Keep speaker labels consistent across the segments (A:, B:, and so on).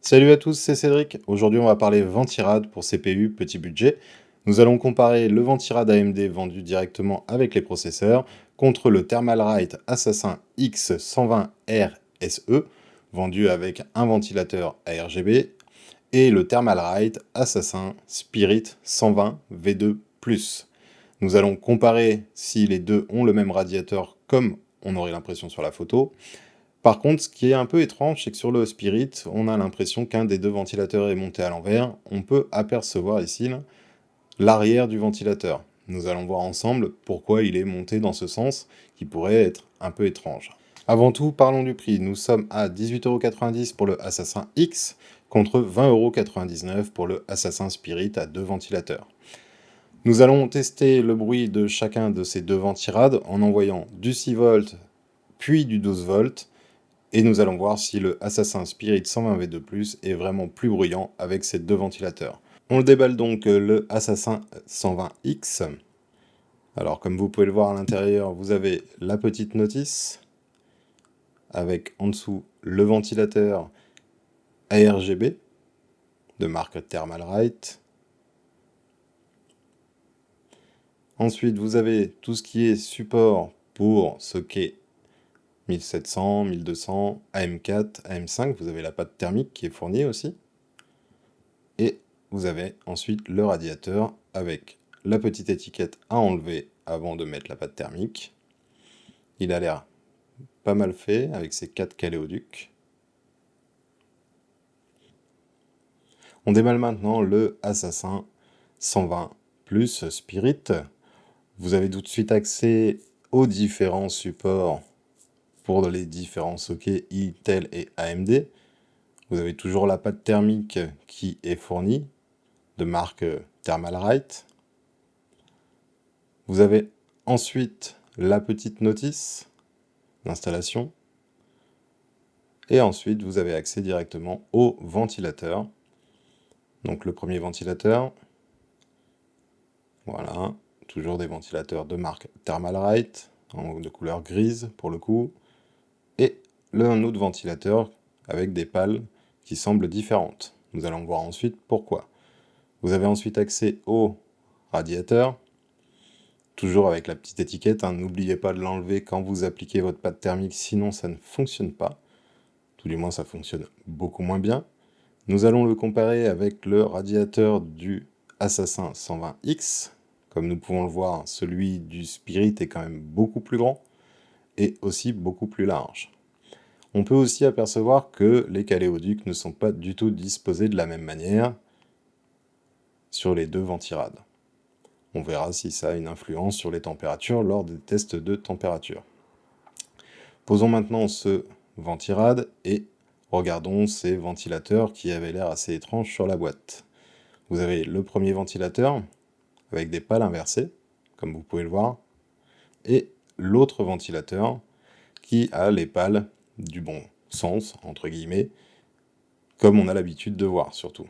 A: Salut à tous, c'est Cédric. Aujourd'hui, on va parler Ventirad pour CPU petit budget. Nous allons comparer le Ventirad AMD vendu directement avec les processeurs contre le Thermalright Assassin X120R vendu avec un ventilateur ARGB et le Thermalright Assassin Spirit 120 V2+. Nous allons comparer si les deux ont le même radiateur comme on aurait l'impression sur la photo. Par contre, ce qui est un peu étrange, c'est que sur le Spirit, on a l'impression qu'un des deux ventilateurs est monté à l'envers. On peut apercevoir ici là, l'arrière du ventilateur. Nous allons voir ensemble pourquoi il est monté dans ce sens, qui pourrait être un peu étrange. Avant tout, parlons du prix. Nous sommes à 18,90 € pour le Assassin X, contre 20,99 € pour le Assassin Spirit à deux ventilateurs. Nous allons tester le bruit de chacun de ces deux ventirades en envoyant du 6 volts puis du 12 volts. Et nous allons voir si le Assassin Spirit 120 V2+, est vraiment plus bruyant avec ces deux ventilateurs. On le déballe donc le Assassin 120X. Alors comme vous pouvez le voir à l'intérieur, vous avez la petite notice, avec en dessous le ventilateur ARGB de marque Thermalright. Ensuite, vous avez tout ce qui est support pour socket 1700, 1200, AM4, AM5, vous avez la pâte thermique qui est fournie aussi. Et vous avez ensuite le radiateur avec la petite étiquette à enlever avant de mettre la pâte thermique. Il a l'air pas mal fait avec ses 4 caléoducs. On déballe maintenant le Assassin 120 plus Spirit. Vous avez tout de suite accès aux différents supports pour les différents sockets Intel et AMD. Vous avez toujours la pâte thermique qui est fournie de marque Thermalright. Vous avez ensuite la petite notice d'installation. Et ensuite, vous avez accès directement au ventilateur. Donc le premier ventilateur. Voilà, toujours des ventilateurs de marque Thermalright, de couleur grise pour le coup. Et un autre ventilateur avec des pales qui semblent différentes. Nous allons voir ensuite pourquoi. Vous avez ensuite accès au radiateur, toujours avec la petite étiquette, hein. N'oubliez pas de l'enlever quand vous appliquez votre pâte thermique, sinon ça ne fonctionne pas. Tout du moins ça fonctionne beaucoup moins bien. Nous allons le comparer avec le radiateur du Assassin 120X. Comme nous pouvons le voir, celui du Spirit est quand même beaucoup plus grand et aussi beaucoup plus large. On peut aussi apercevoir que les caléoducs ne sont pas du tout disposés de la même manière sur les deux ventirades. On verra si ça a une influence sur les températures lors des tests de température. Posons maintenant ce ventirad et regardons ces ventilateurs qui avaient l'air assez étranges sur la boîte. Vous avez le premier ventilateur avec des pales inversées, comme vous pouvez le voir, et l'autre ventilateur qui a les pales du bon sens, entre guillemets, comme on a l'habitude de voir surtout.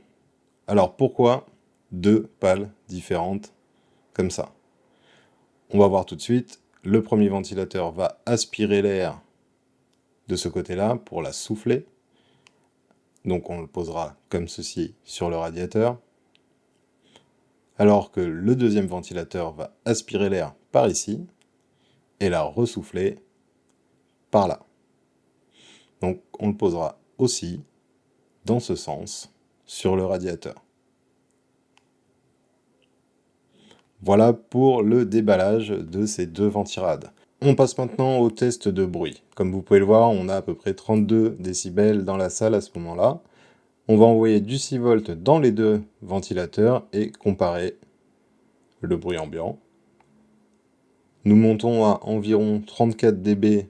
A: Alors pourquoi deux pales différentes comme ça? On va voir tout de suite. Le premier ventilateur va aspirer l'air de ce côté-là pour la souffler. Donc on le posera comme ceci sur le radiateur. Alors que le deuxième ventilateur va aspirer l'air par ici et la ressouffler par là. Donc on le posera aussi dans ce sens sur le radiateur. Voilà pour le déballage de ces deux ventirades. On passe maintenant au test de bruit. Comme vous pouvez le voir, on a à peu près 32 décibels dans la salle à ce moment-là. On va envoyer du 6 volts dans les deux ventilateurs et comparer le bruit ambiant. Nous montons à environ 34 dB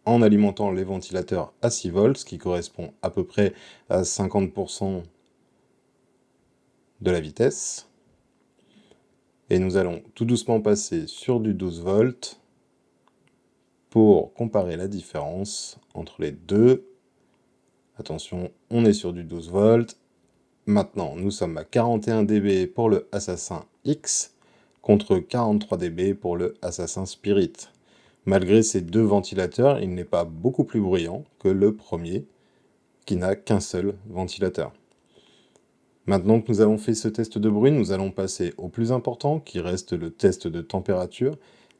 A: en alimentant les ventilateurs à 6 volts, ce qui correspond à peu près à 50% de la vitesse. Et nous allons tout doucement passer sur du 12 volts pour comparer la différence entre les deux. Attention, on est sur du 12 volts. Maintenant, nous sommes à 41 dB pour le Assassin X contre 43 dB pour le Assassin Spirit. Malgré ces deux ventilateurs, il n'est pas beaucoup plus bruyant que le premier, qui n'a qu'un seul ventilateur. Maintenant que nous avons fait ce test de bruit, nous allons passer au plus important, qui reste le test de température.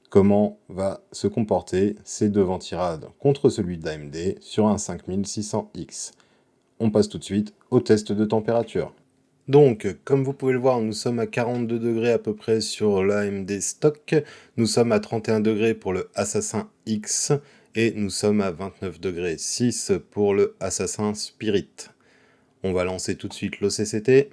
A: Comment va se comporter ces deux ventirades contre celui d'AMD sur un 5600X. On passe tout de suite au test de température. Donc, comme vous pouvez le voir, nous sommes à 42 degrés à peu près sur l'AMD stock, nous sommes à 31 degrés pour le Assassin X, et nous sommes à 29 degrés 6 pour le Assassin Spirit. On va lancer tout de suite l'OCCT.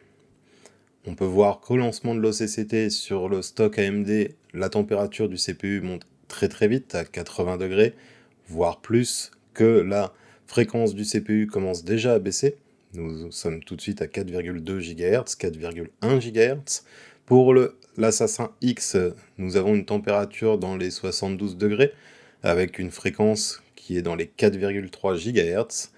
A: On peut voir qu'au lancement de l'OCCT sur le stock AMD, la température du CPU monte très vite à 80 degrés, voire plus, que la fréquence du CPU commence déjà à baisser. Nous sommes tout de suite à 4,2 GHz, 4,1 GHz. Pour l'Assassin X, nous avons une température dans les 72 degrés, avec une fréquence qui est dans les 4,3 GHz.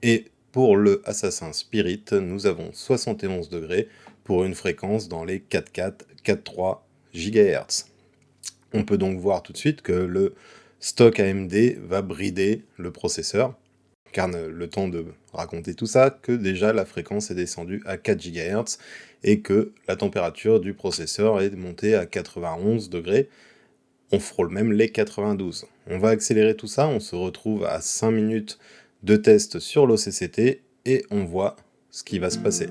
A: Et pour le Assassin Spirit, nous avons 71 degrés pour une fréquence dans les 4,4-4,3 GHz. On peut donc voir tout de suite que le stock AMD va brider le processeur, car le temps de raconter tout ça, que déjà la fréquence est descendue à 4 GHz et que la température du processeur est montée à 91 degrés. On frôle même les 92. On va accélérer tout ça, on se retrouve à 5 minutes de test sur l'OCCT et on voit ce qui va se passer.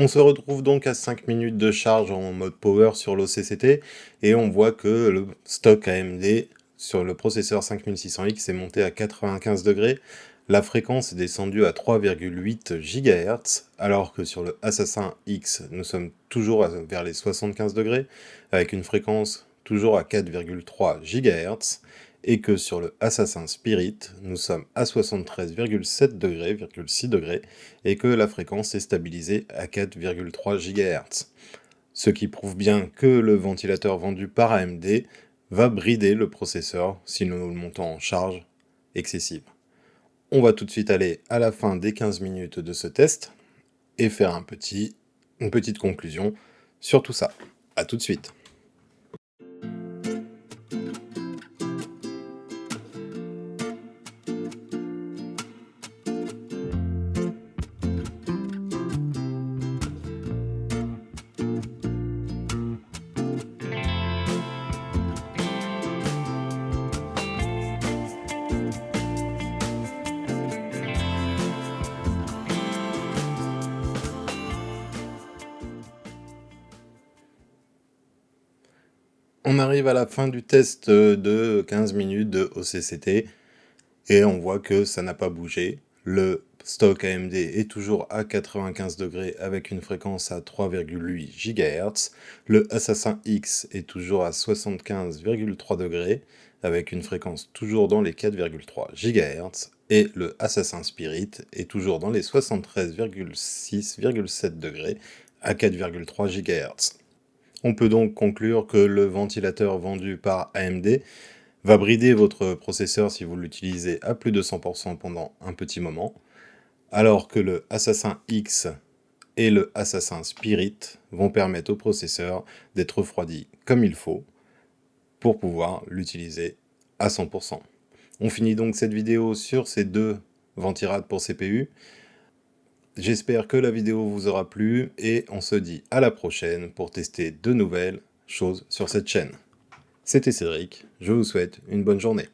A: On se retrouve donc à 5 minutes de charge en mode power sur l'OCCT et on voit que le stock AMD sur le processeur 5600X est monté à 95 degrés. La fréquence est descendue à 3,8 GHz alors que sur le Assassin X nous sommes toujours vers les 75 degrés avec une fréquence toujours à 4,3 GHz. Et que sur le Assassin Spirit, nous sommes à 73,7 degrés, 6 degrés, et que la fréquence est stabilisée à 4,3 GHz. Ce qui prouve bien que le ventilateur vendu par AMD va brider le processeur si nous le montons en charge excessive. On va tout de suite aller à la fin des 15 minutes de ce test et faire une petite conclusion sur tout ça. A tout de suite. On arrive à la fin du test de 15 minutes de OCCT et on voit que ça n'a pas bougé. Le stock AMD est toujours à 95 degrés avec une fréquence à 3,8 GHz. Le Assassin X est toujours à 75,3 degrés avec une fréquence toujours dans les 4,3 GHz. Et le Assassin Spirit est toujours dans les 73,6,7 degrés à 4,3 GHz. On peut donc conclure que le ventilateur vendu par AMD va brider votre processeur si vous l'utilisez à plus de 100% pendant un petit moment, alors que le Assassin X et le Assassin Spirit vont permettre au processeur d'être refroidi comme il faut pour pouvoir l'utiliser à 100%. On finit donc cette vidéo sur ces deux ventirades pour CPU. J'espère que la vidéo vous aura plu et on se dit à la prochaine pour tester de nouvelles choses sur cette chaîne. C'était Cédric, je vous souhaite une bonne journée.